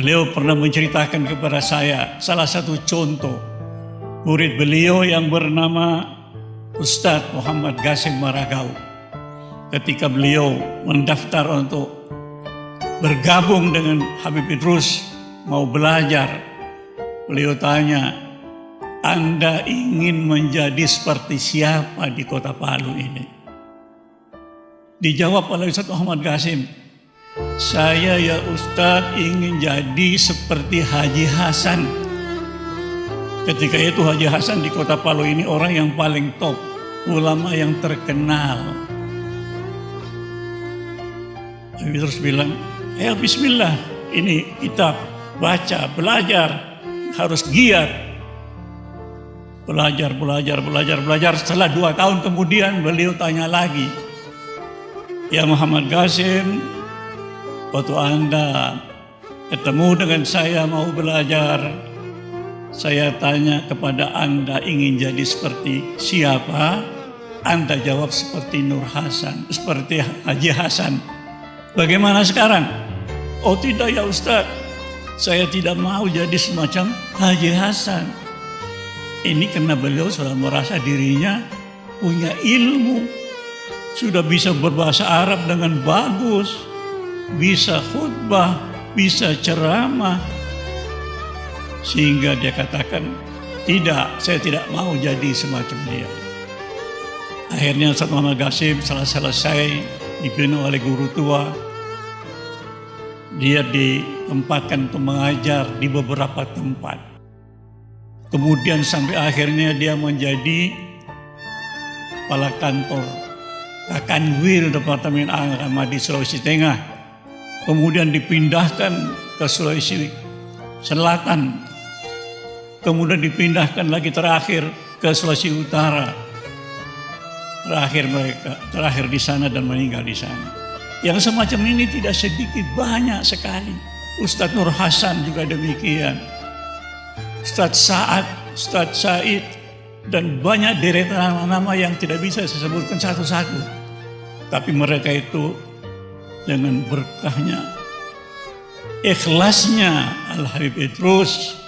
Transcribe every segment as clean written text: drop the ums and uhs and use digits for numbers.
Beliau pernah menceritakan kepada saya salah satu contoh murid beliau yang bernama Ustadz Muhammad Qasim Maragau. Ketika beliau mendaftar untuk bergabung dengan Habib Idrus, mau belajar, beliau tanya, "Anda ingin menjadi seperti siapa di kota Palu ini?" Dijawab oleh Ustadz Muhammad Qasim, "Saya ya Ustadz ingin jadi seperti Haji Hasan." Ketika itu Haji Hasan di kota Palu ini orang yang paling top, ulama yang terkenal. Habib terus bilang, "Ya bismillah, ini kitab, baca, belajar, harus giat." Belajar. Setelah 2 tahun kemudian beliau tanya lagi, "Ya Muhammad Qasim, waktu Anda ketemu dengan saya mau belajar, saya tanya kepada Anda ingin jadi seperti siapa? Anda jawab seperti Nur Hasan, seperti Haji Hasan. Bagaimana sekarang?" "Oh tidak ya Ustadz, saya tidak mau jadi semacam Haji Hasan." Ini karena beliau sudah merasa dirinya punya ilmu, sudah bisa berbahasa Arab dengan bagus, bisa khutbah, bisa ceramah. Sehingga dia katakan, "Tidak, saya tidak mau jadi semacam dia." Akhirnya Ustadz Muhammad Qasim setelah selesai dibina oleh guru tua, dia ditempatkan untuk mengajar di beberapa tempat. Kemudian sampai akhirnya dia menjadi kepala kantor Kakanwil Departemen Agama di Sulawesi Tengah. Kemudian dipindahkan ke Sulawesi Selatan. Kemudian dipindahkan lagi terakhir ke Sulawesi Utara. Terakhir di sana dan meninggal di sana. Yang semacam ini tidak sedikit, banyak sekali. Ustadz Nur Hasan juga demikian. Ustadz Sa'ad, Ustadz Said, dan banyak deretan nama yang tidak bisa saya sebutkan satu-satu. Tapi mereka itu dengan berkahnya, ikhlasnya Al-Habib Idrus,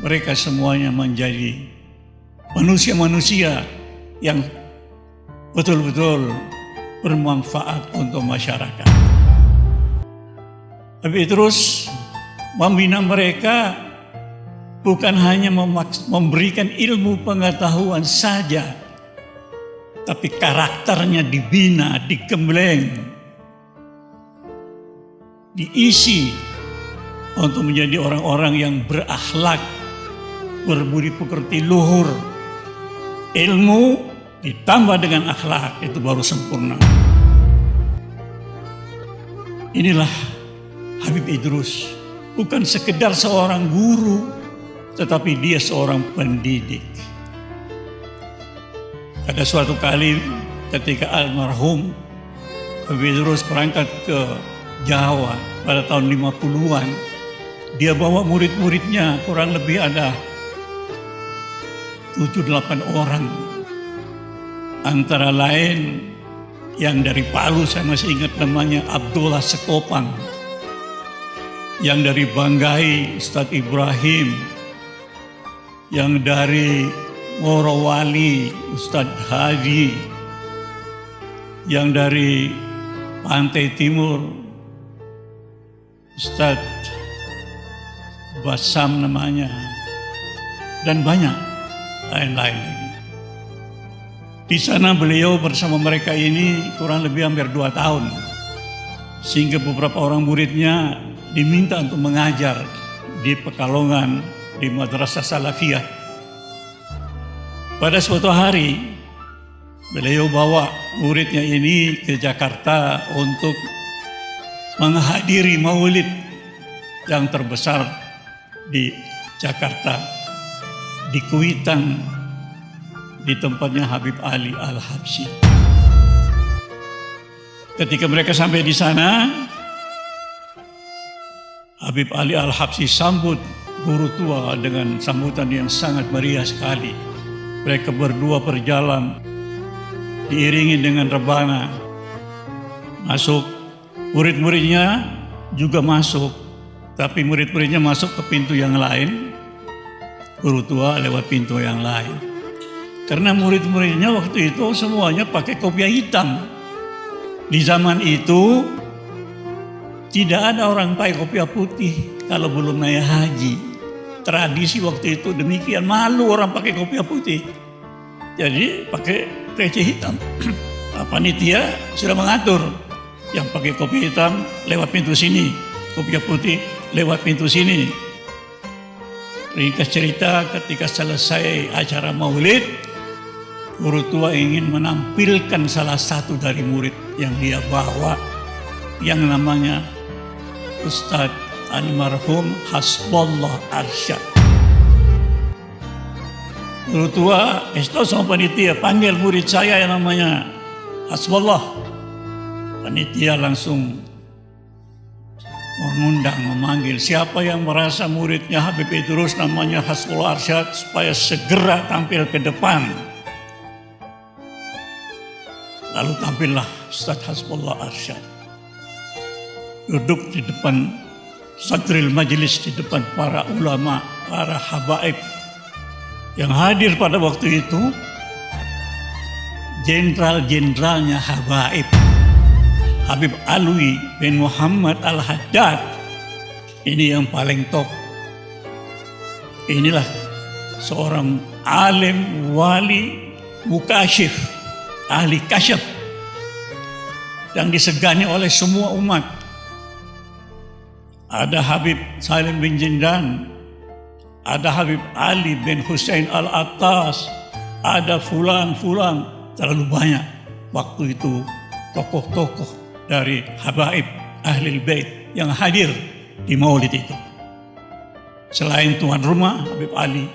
mereka semuanya menjadi manusia-manusia yang betul-betul bermanfaat untuk masyarakat. Habib Idrus membina mereka bukan hanya memberikan ilmu pengetahuan saja, tapi karakternya dibina, digembleng, diisi untuk menjadi orang-orang yang berakhlak, berbudi pekerti luhur. Ilmu ditambah dengan akhlak, itu baru sempurna. Inilah Habib Idrus, bukan sekedar seorang guru, tetapi dia seorang pendidik. Ada suatu kali ketika almarhum Habib Idrus berangkat ke Jawa pada tahun 50-an, dia bawa murid-muridnya, kurang lebih ada 7-8 orang. Antara lain yang dari Palu, saya masih ingat namanya Abdullah Sekopang. Yang dari Banggai, Ustadz Ibrahim. Yang dari Morowali, Ustadz Hadi. Yang dari Pantai Timur, Ustadz Basam namanya. Dan banyak lain-lain lagi. Di sana beliau bersama mereka ini kurang lebih hampir 2 tahun. Sehingga beberapa orang muridnya diminta untuk mengajar di Pekalongan, di Madrasah Salafiyah. Pada suatu hari, beliau bawa muridnya ini ke Jakarta untuk menghadiri maulid yang terbesar di Jakarta, di Kuitang, di tempatnya Habib Ali Al-Habsyi. Ketika mereka sampai di sana, Habib Ali Al-Habsyi sambut guru tua dengan sambutan yang sangat meriah sekali. Mereka berdua berjalan, diiringi dengan rebana. Masuk, murid-muridnya juga masuk. Tapi murid-muridnya masuk ke pintu yang lain, guru tua lewat pintu yang lain. Karena murid-muridnya waktu itu semuanya pakai kopiah hitam. Di zaman itu tidak ada orang pakai kopiah putih kalau belum naik haji. Tradisi waktu itu demikian, malu orang pakai kopiah putih. Jadi pakai peci hitam. Panitia sudah mengatur yang pakai kopiah hitam lewat pintu sini, kopiah putih lewat pintu sini. Ringkas cerita, ketika selesai acara maulid, guru tua ingin menampilkan salah satu dari murid yang dia bawa, yang namanya Ustadz almarhum Hasbullah Arsyad. Guru tua kasih sama panitia, panggil murid saya yang namanya Hasbullah. Panitia langsung memanggil siapa yang merasa muridnya Habib Idrus namanya Hasbullah Arsyad supaya segera tampil ke depan. Lalu tampillah Ustadz Hasbullah Arsyad. Duduk di depan sadril majlis, di depan para ulama, para habaib. Yang hadir pada waktu itu jenderal-jenderalnya habaib. Habib Alwi bin Muhammad Al-Haddad, ini yang paling top. Inilah seorang alim, wali, mukasyif, ahli kasyaf yang disegani oleh semua umat. Ada Habib Salim bin Jindan, ada Habib Ali bin Hussein Al-Attas, ada fulan, terlalu banyak waktu itu tokoh-tokoh dari habaib Ahlul Bait yang hadir di maulid itu. Selain tuan rumah Habib Ali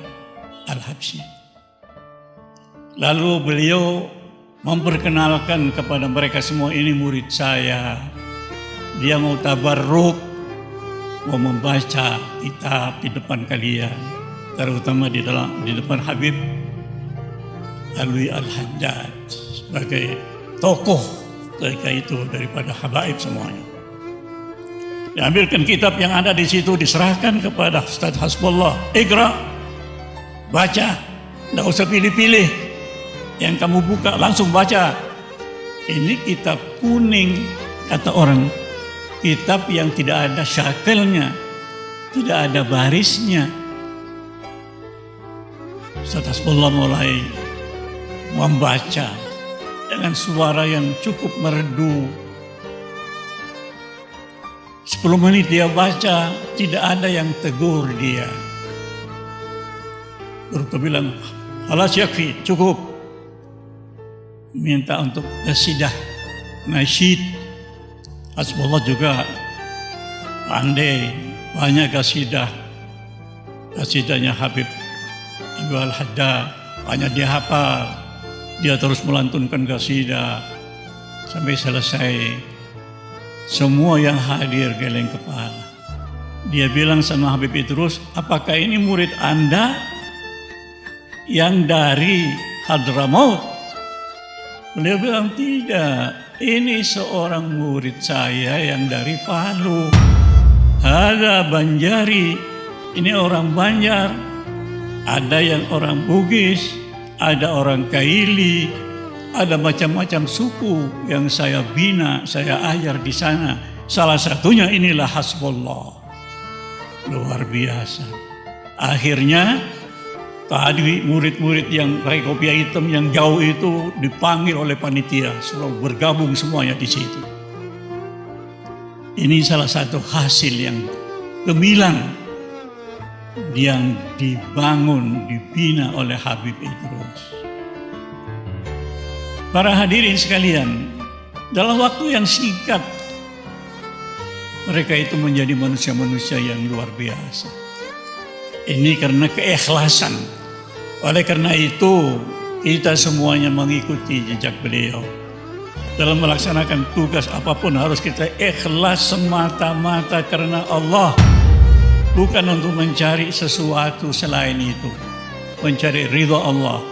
Al-Habsyi. Lalu beliau memperkenalkan kepada mereka semua, ini murid saya. Dia mau tabarruk, mau membaca kitab di depan kalian, terutama di depan Habib Alwi Al-Haddad sebagai tokoh ketika itu daripada habaib semuanya. Diambilkan kitab yang ada di situ, diserahkan kepada Ustadz Hasbullah. Iqra, baca, tidak usah pilih-pilih. Yang kamu buka langsung baca. Ini kitab kuning, kata orang. Kitab yang tidak ada syakelnya, tidak ada barisnya. Ustadz Hasbullah mulai membaca dengan suara yang cukup merdu. 10 menit dia baca, tidak ada yang tegur dia. Guru bilang, "Halas yakfi, cukup." Minta untuk qasidah, nasyid. Hasbullah juga pandai, banyak qasidah. Qasidahnya Habib Al-Haddad, banyak dia hafal. Dia terus melantunkan qasidah sampai selesai. Semua yang hadir geleng kepala. Dia bilang sama Habib Idrus, apakah ini murid Anda yang dari Hadramaut? Beliau bilang, tidak. Ini seorang murid saya yang dari Palu. Ada Banjari. Ini orang Banjar. Ada yang orang Bugis. Ada orang Kaili. Ada macam-macam suku yang saya bina, saya ajar di sana. Salah satunya inilah Hasbullah. Luar biasa. Akhirnya tadi murid-murid yang pakai kopiah hitam yang jauh itu dipanggil oleh panitia, suruh bergabung semuanya di situ. Ini salah satu hasil yang gemilang yang dibangun, dibina oleh Habib Idrus. Para hadirin sekalian, dalam waktu yang singkat, mereka itu menjadi manusia-manusia yang luar biasa. Ini karena keikhlasan. Oleh karena itu, kita semuanya mengikuti jejak beliau. Dalam melaksanakan tugas apapun harus kita ikhlas semata-mata karena Allah. Bukan untuk mencari sesuatu selain itu. Mencari ridha Allah.